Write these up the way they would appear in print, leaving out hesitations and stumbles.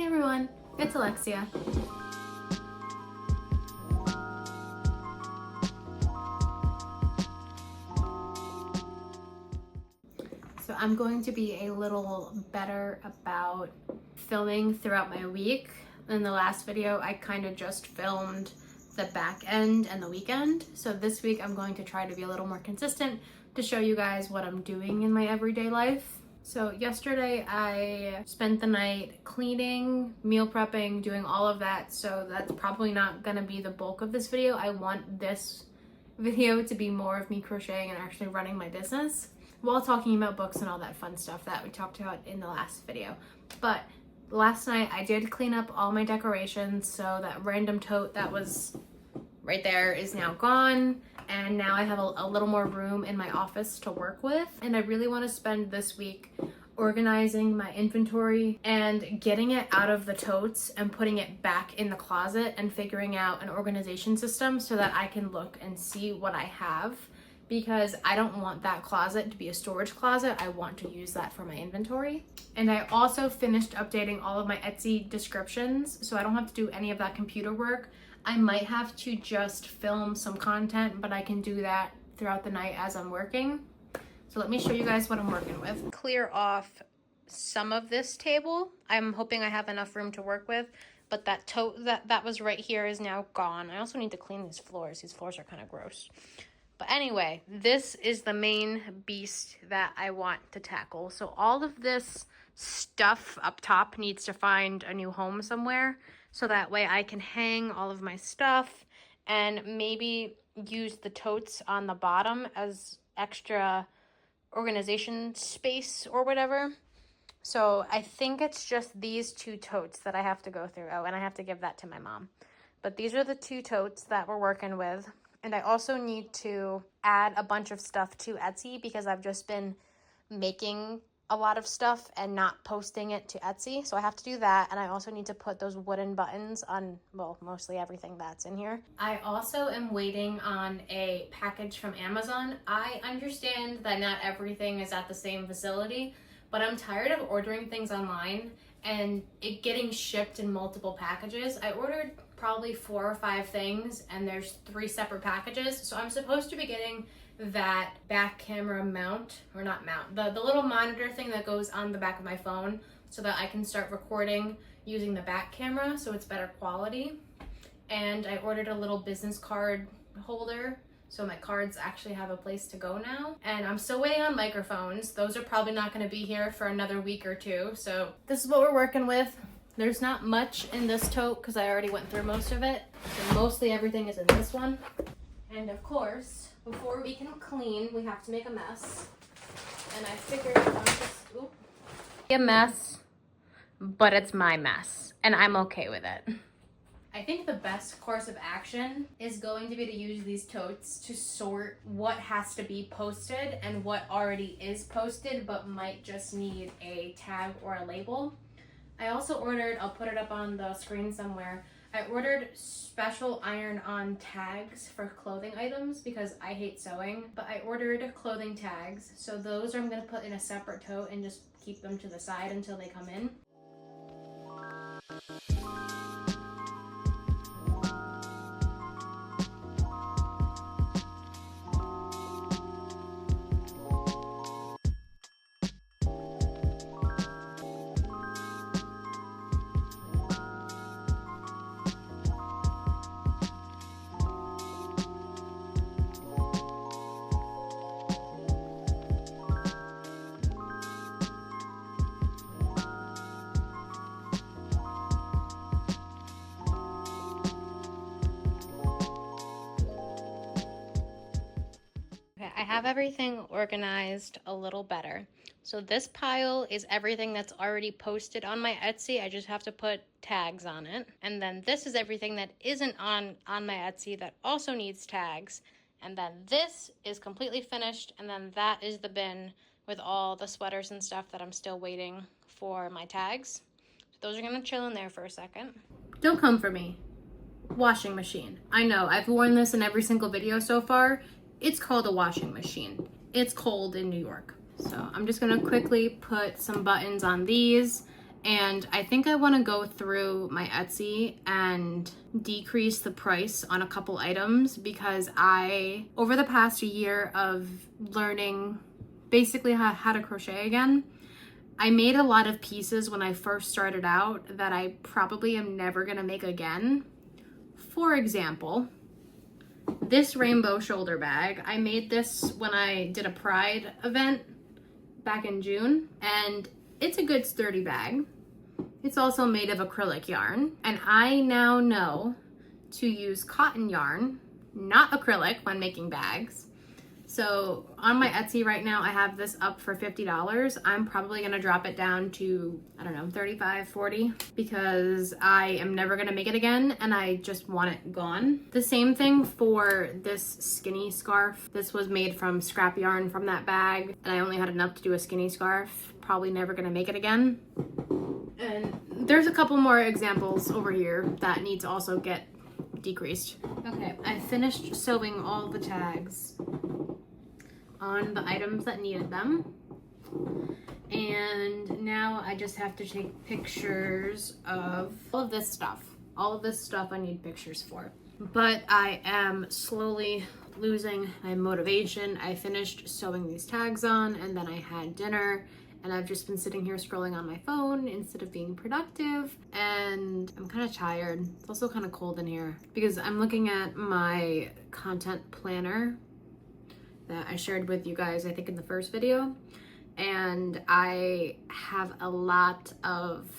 everyone, it's Alexia. So I'm going to be a little better about filming throughout my week. In the last video, I kind of just filmed the back end and the weekend. So this week I'm going to try to be a little more consistent to show you guys what I'm doing in my everyday life. So yesterday I spent the night cleaning, meal prepping, doing all of that. So that's probably not gonna be the bulk of this video. I want this video to be more of me crocheting and actually running my business while talking about books and all that fun stuff that we talked about in the last video. But last night I did clean up all my decorations, so that random tote that was right there is now gone, and now I have a little more room in my office to work with. And I really want to spend this week organizing my inventory and getting it out of the totes and putting it back in the closet and figuring out an organization system so that I can look and see what I have, because I don't want that closet to be a storage closet. I want to use that for my inventory. And I also finished updating all of my Etsy descriptions, so I don't have to do any of that computer work. I might have to just film some content, but I can do that throughout the night as I'm working. So let me show you guys what I'm working with. Clear off some of this table. I'm hoping I have enough room to work with, but that tote that was right here is now gone. I also need to clean these floors. These floors are kind of gross. But anyway, this is the main beast that I want to tackle. So all of this stuff up top needs to find a new home somewhere, so that way I can hang all of my stuff and maybe use the totes on the bottom as extra organization space or whatever. So I think it's just these two totes that I have to go through. Oh, and I have to give that to my mom. But these are the two totes that we're working with. And I also need to add a bunch of stuff to Etsy because I've just been making a lot of stuff and not posting it to Etsy. So I have to do that. And I also need to put those wooden buttons on, well, mostly everything that's in here. I also am waiting on a package from Amazon. I understand that not everything is at the same facility, but I'm tired of ordering things online and it getting shipped in multiple packages. I ordered probably 4 or 5 things and there's 3 separate packages. So I'm supposed to be getting that back camera mount, or not mount, the little monitor thing that goes on the back of my phone so that I can start recording using the back camera so it's better quality. And I ordered a little business card holder so my cards actually have a place to go now. And I'm still waiting on microphones. Those are probably not going to be here for another week or 2. So this is what we're working with. There's not much in this tote because I already went through most of it. So mostly everything is in this one. And of course, before we can clean, we have to make a mess. And I figured I'm just, a mess, but it's my mess. And I'm okay with it. I think the best course of action is going to be to use these totes to sort what has to be posted and what already is posted but might just need a tag or a label. I also ordered, I'll put it up on the screen somewhere, I ordered special iron-on tags for clothing items because I hate sewing, but I ordered clothing tags. So those I'm going to put in a separate tote and just keep them to the side until they come in. I have everything organized a little better. So this pile is everything that's already posted on my Etsy. I just have to put tags on it. And then this is everything that isn't on my Etsy that also needs tags. And then this is completely finished. And then that is the bin with all the sweaters and stuff that I'm still waiting for my tags. So those are gonna chill in there for a second. Don't come for me. Washing machine. I know, I've worn this in every single video so far. It's called a washing machine. It's cold in New York. So I'm just gonna quickly put some buttons on these And I think I want to go through my Etsy and decrease the price on a couple items, because over the past year of learning basically how to crochet again, I made a lot of pieces when I first started out that I probably am never gonna make again. For example, this rainbow shoulder bag. I made this when I did a Pride event back in June, and it's a good sturdy bag. It's also made of acrylic yarn, and I now know to use cotton yarn, not acrylic, when making bags. So on my Etsy right now, I have this up for $50. I'm probably gonna drop it down to, I don't know, 35, 40, because I am never gonna make it again and I just want it gone. The same thing for this skinny scarf. This was made from scrap yarn from that bag, and I only had enough to do a skinny scarf. Probably never gonna make it again. And there's a couple more examples over here that need to also get decreased. Okay, I finished sewing all the tags on the items that needed them, and now I just have to take pictures of all of this stuff. All of this stuff I need pictures for, but I am slowly losing my motivation. I finished sewing these tags on, and then I had dinner, and I've just been sitting here scrolling on my phone instead of being productive, and I'm kind of tired. It's also kind of cold in here because I'm looking at my content planner that I shared with you guys, I think in the first video, and I have a lot of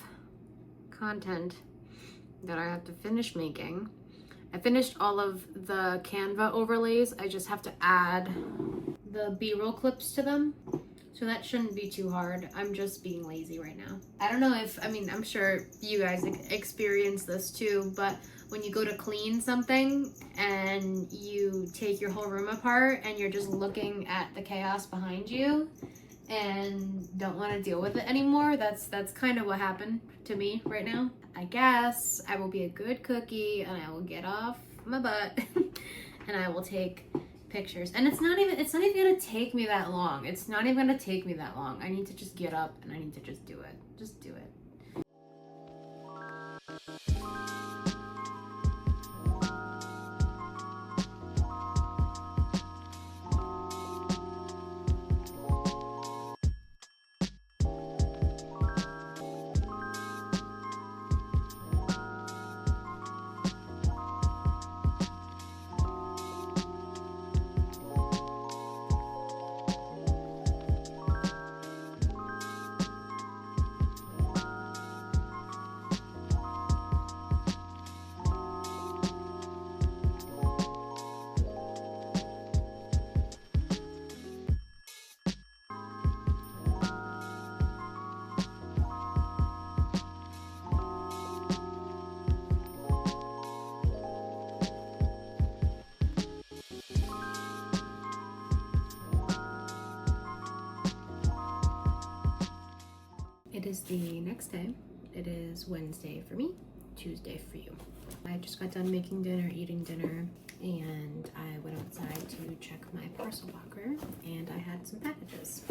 content that I have to finish making. I finished all of the Canva overlays. I just have to add the B-roll clips to them. So that shouldn't be too hard. I'm just being lazy right now. I don't know if, I'm sure you guys experience this too, but when you go to clean something and you take your whole room apart and you're just looking at the chaos behind you and don't want to deal with it anymore, that's kind of what happened to me right now. I guess I will be a good cookie and I will get off my butt and I will take pictures. And it's not even gonna take me that long. It's not even gonna take me that long. I need to just get up and I need to just do it. Just do it. It is the next day. It is Wednesday for me, Tuesday for you. I just got done making dinner, eating dinner, and I went outside to check my parcel locker, and I had some packages.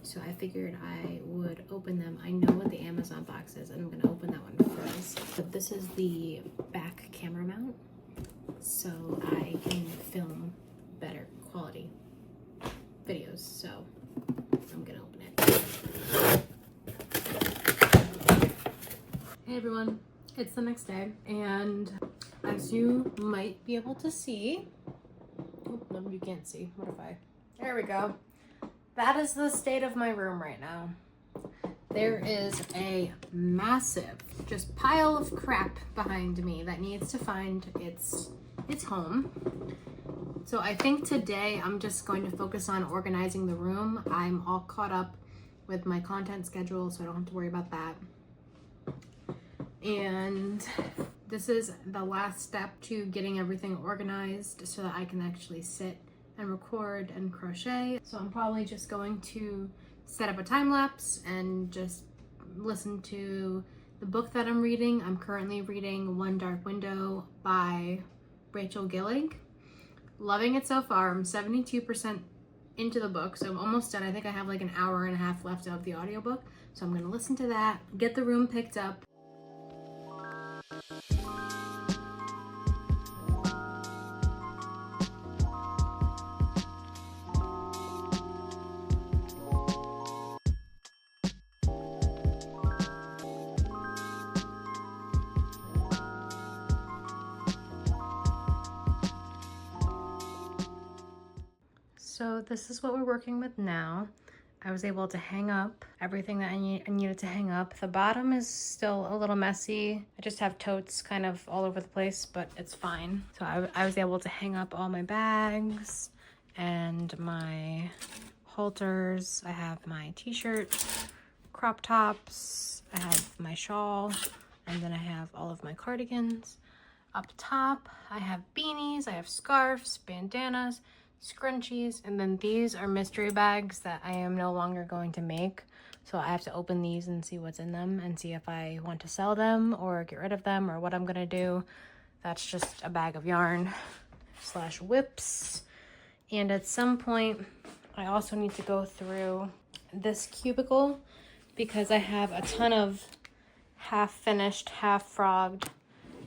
So I figured I would open them. I know what the Amazon box is, and I'm gonna open that one first. But this is the back camera mount, so I can film better quality videos. So I'm gonna open it. Hey everyone, it's the next day, and as you might be able to see, oh, no, you can't see. What if I? There we go. That is the state of my room right now. There is a massive just pile of crap behind me that needs to find its home. So I think today I'm just going to focus on organizing the room. I'm all caught up with my content schedule, so I don't have to worry about that. And this is the last step to getting everything organized so that I can actually sit and record and crochet. So I'm probably just going to set up a time lapse and just listen to the book that I'm reading. I'm currently reading One Dark Window by Rachel Gillig. Loving it so far. I'm 72% into the book, so I'm almost done. I think I have like an hour and a half left of the audiobook, so I'm gonna listen to that, get the room picked up. So this is what we're working with now. I was able to hang up everything that I needed to hang up. The bottom is still a little messy. I just have totes kind of all over the place, but it's fine. So I was able to hang up all my bags and my halters. I have my t-shirt, crop tops, I have my shawl, and then I have all of my cardigans. Up top, I have beanies, I have scarves, bandanas, scrunchies, and then these are mystery bags that I am no longer going to make. So I have to open these and see what's in them and see if I want to sell them or get rid of them or what I'm gonna do. That's just a bag of yarn slash whips. And at some point, I also need to go through this cubicle because I have a ton of half finished, half frogged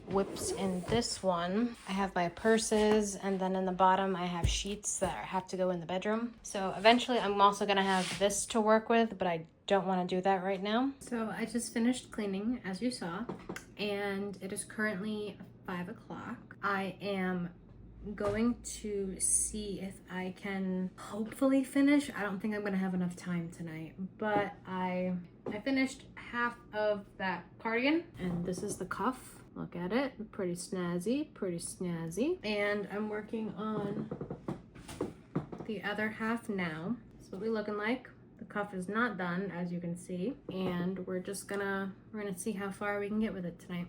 whips in this one. I have my purses, and then in the bottom I have sheets that have to go in the bedroom. So eventually I'm also gonna have this to work with, but I don't want to do that right now. So I just finished cleaning, as you saw, and it is currently 5 o'clock. I am going to see if I can hopefully finish. I don't think I'm gonna have enough time tonight, but I finished half of that cardigan, and this is the cuff. Look at it, pretty snazzy, pretty snazzy. And I'm working on the other half now. That's what we're looking like. The cuff is not done, as you can see, and we're gonna see how far we can get with it tonight.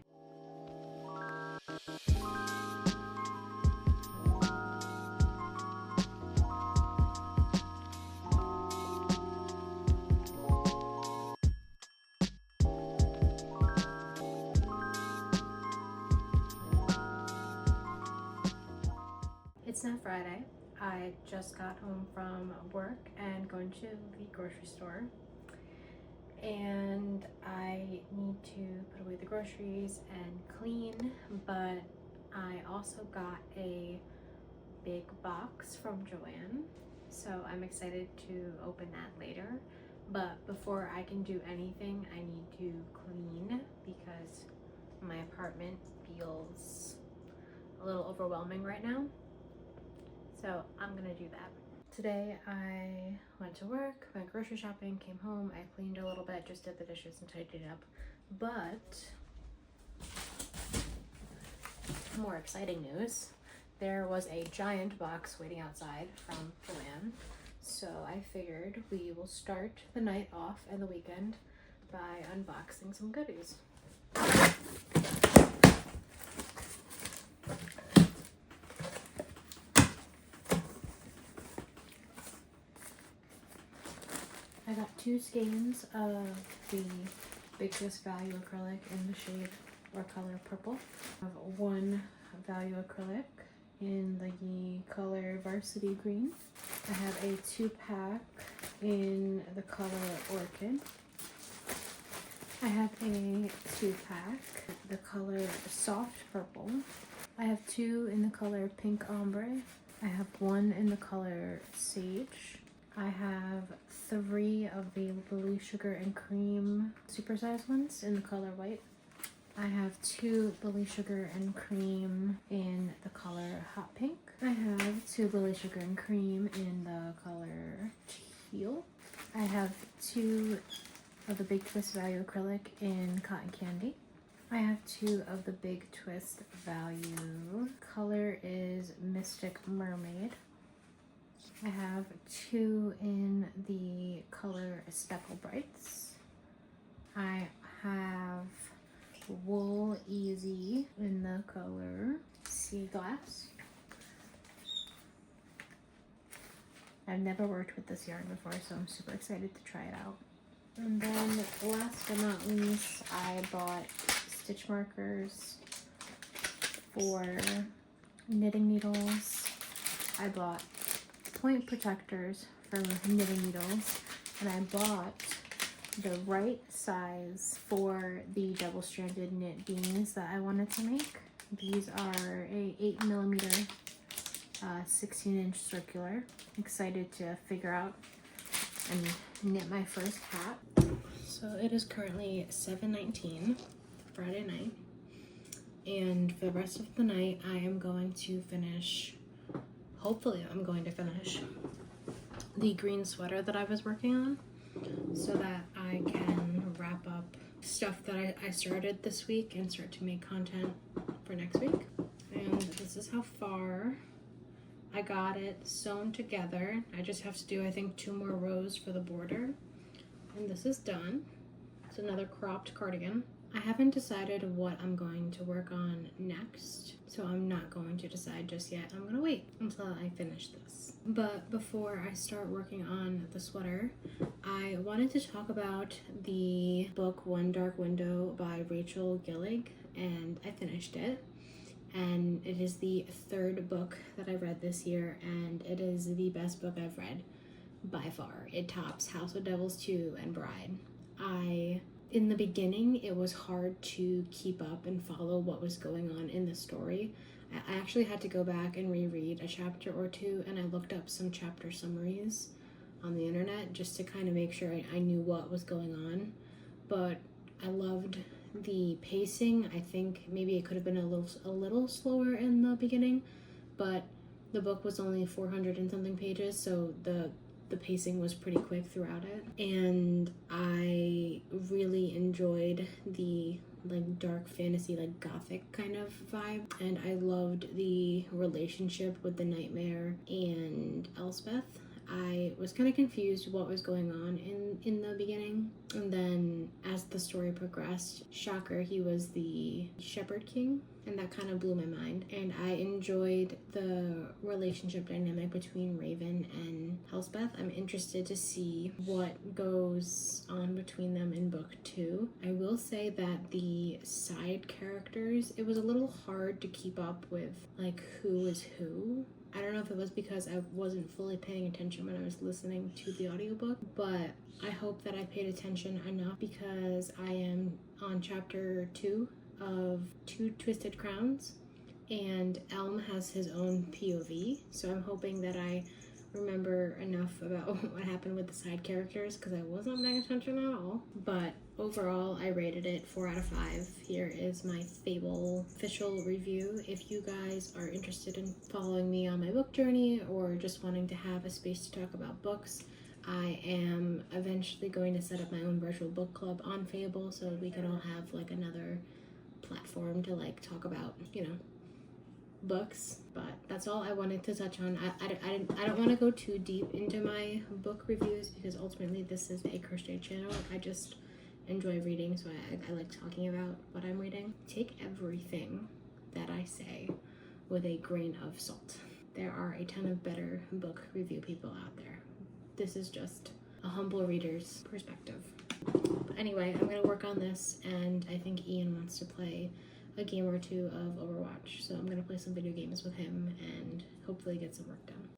It's not Friday. I just got home from work and going to the grocery store, and I need to put away the groceries and clean, but I also got a big box from Joanne, so I'm excited to open that later. But before I can do anything, I need to clean because my apartment feels a little overwhelming right now. So I'm gonna do that. Today I went to work, went grocery shopping, came home, I cleaned a little bit, just did the dishes and tidied it up. But more exciting news, there was a giant box waiting outside from Joanne. So I figured we will start the night off and the weekend by unboxing some goodies. I got 2 skeins of the Big Twist Value Acrylic in the shade or color purple. I have 1 Value Acrylic in the color Varsity Green. I have a 2-pack in the color Orchid. I have a 2-pack, the color Soft Purple. I have 2 in the color Pink Ombre. I have 1 in the color Sage. I have 3 of the Lily Sugar and Cream supersized ones in the color White. I have 2 Lily Sugar and Cream in the color Hot Pink. I have 2 Lily Sugar and Cream in the color Teal. I have 2 of the Big Twist Value Acrylic in Cotton Candy. I have 2 of the Big Twist Value. Color is Mystic Mermaid. I have 2 in the color Speckle Brights. I have Wool Easy in the color Sea Glass. I've never worked with this yarn before, so I'm super excited to try it out. And then last but not least, I bought stitch markers for knitting needles. I bought point protectors for knitting needles, and I bought the right size for the double-stranded knit beanies that I wanted to make. These are a 8mm 16-inch circular. Excited to figure out and knit my first hat. So it is currently 7:19 Friday night, and for the rest of the night I am going to finish, hopefully I'm going to finish the green sweater that I was working on so that I can wrap up stuff that I started this week and start to make content for next week. And this is how far I got it sewn together. I just have to do, I think, 2 more rows for the border, and this is done. It's another cropped cardigan. I haven't decided what I'm going to work on next, so I'm not going to decide just yet. I'm gonna wait until I finish this. But before I start working on the sweater, I wanted to talk about the book One Dark Window by Rachel Gillig, and I finished it. And it is the 3rd book that I read this year, and it is the best book I've read by far. It tops House of Devils 2 and Bride. In the beginning, it was hard to keep up and follow what was going on in the story. I actually had to go back and reread a chapter or 2, and I looked up some chapter summaries on the internet just to kind of make sure I knew what was going on. But I loved the pacing. I think maybe it could have been a little slower in the beginning, but the book was only 400 and something pages, so the pacing was pretty quick throughout it. And I really enjoyed the like dark fantasy, like gothic kind of vibe, and I loved the relationship with the Nightmare and Elspeth. I was kind of confused what was going on in the beginning, and then as the story progressed, shocker, he was the Shepherd King, and that kind of blew my mind. And I enjoyed the relationship dynamic between Raven and Elspeth. I'm interested to see what goes on between them in book 2. I will say that the side characters, it was a little hard to keep up with like who is who. I don't know if it was because I wasn't fully paying attention when I was listening to the audiobook, but I hope that I paid attention enough because I am on chapter 2 of Two Twisted Crowns, and Elm has his own POV, so I'm hoping that I remember enough about what happened with the side characters because I wasn't paying attention at all. But overall, I rated it 4 out of 5. Here is my Fable official review. If you guys are interested in following me on my book journey or just wanting to have a space to talk about books, I am eventually going to set up my own virtual book club on Fable so we can all have like another platform to like talk about, you know, books. But that's all I wanted to touch on. I don't want to go too deep into my book reviews because ultimately this is a crochet channel. I just enjoy reading, so I like talking about what I'm reading. Take everything that I say with a grain of salt. There are a ton of better book review people out there. This is just a humble reader's perspective. But anyway, I'm gonna work on this, and I think Ian wants to play a game or 2 of Overwatch, so I'm gonna play some video games with him and hopefully get some work done.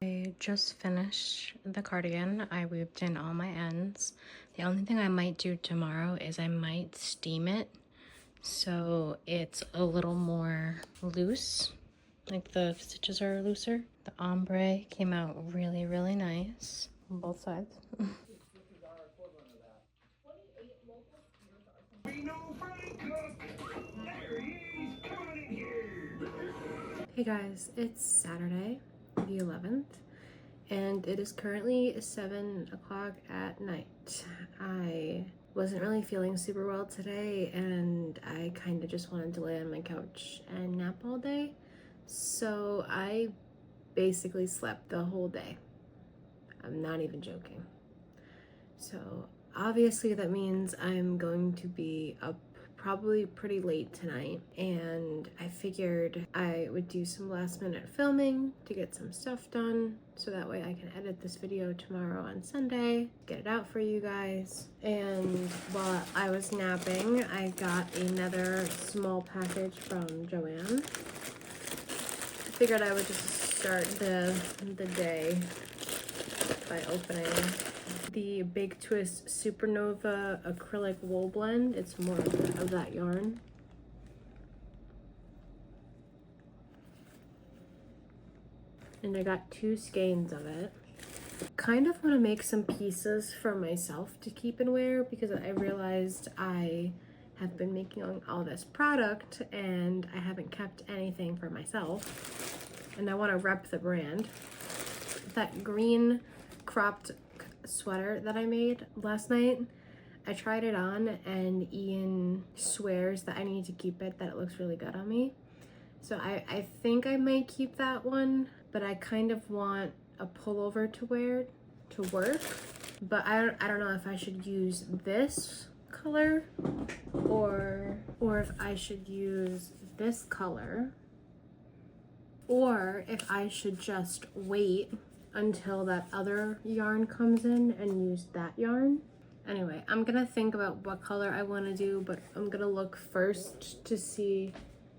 I just finished the cardigan. I weaved in all my ends. The only thing I might do tomorrow is I might steam it so it's a little more loose, like the stitches are looser. The ombre came out really, really nice on both sides. Hey guys, it's Saturday, the 11th, and it is currently 7 o'clock at night. I wasn't really feeling super well today, and I kind of just wanted to lay on my couch and nap all day, so I basically slept the whole day. I'm not even joking. So obviously that means I'm going to be up probably pretty late tonight, and I figured I would do some last minute filming to get some stuff done so that way I can edit this video tomorrow on Sunday, get it out for you guys. And while I was napping, I got another small package from Joanne. I figured I would just start the day by opening the Big Twist Supernova acrylic wool blend. It's more of that yarn. And I got 2 skeins of it. Kind of want to make some pieces for myself to keep and wear because I realized I have been making all this product and I haven't kept anything for myself. And I want to rep the brand. That green cropped sweater that I made last night, I tried it on and Ian swears that I need to keep it, that it looks really good on me. So I think I might keep that one, but I kind of want a pullover to wear to work. But I don't know if I should use this color or if I should use this color, or if I should just wait until that other yarn comes in and use that yarn. Anyway, I'm gonna think about what color I want to do, but I'm gonna look first to see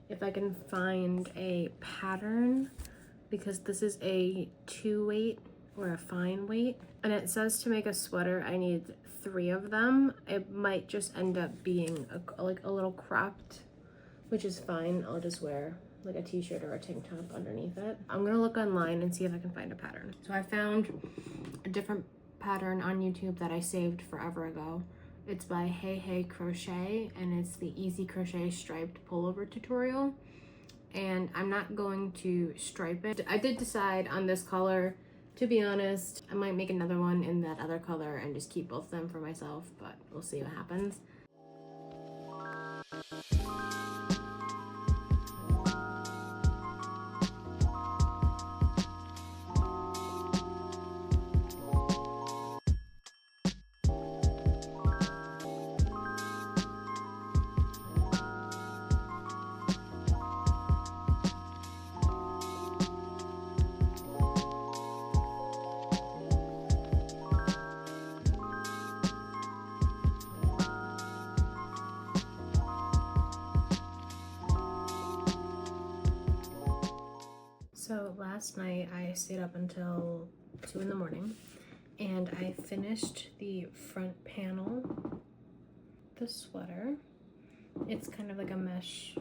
if I can find a pattern, because this is a 2 weight or a fine weight, and it says to make a sweater I need 3 of them. It might just end up being like a little cropped, which is fine. I'll just wear like a t-shirt or a tank top underneath it. I'm gonna look online and see if I can find a pattern. So I found a different pattern on YouTube that I saved forever ago. It's by Hey Crochet, and it's the Easy Crochet striped pullover tutorial. And I'm not going to stripe it. I did decide on this color. To be honest, I might make another one in that other color and just keep both of them for myself, but we'll see what happens. So last night I stayed up until 2 in the morning and I finished the front panel, the sweater. It's kind of like a mesh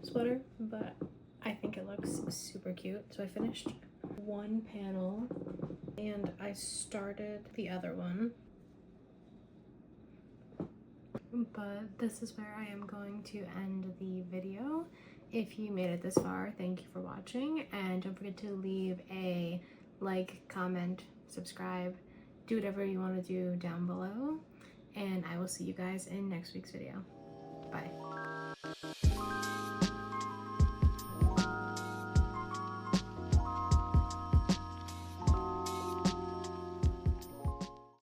sweater, but I think it looks super cute. So I finished one panel and I started the other one. But this is where I am going to end the video. If you made it this far, thank you for watching, and don't forget to leave a like, comment, subscribe, do whatever you want to do down below, and I will see you guys in next week's video. Bye.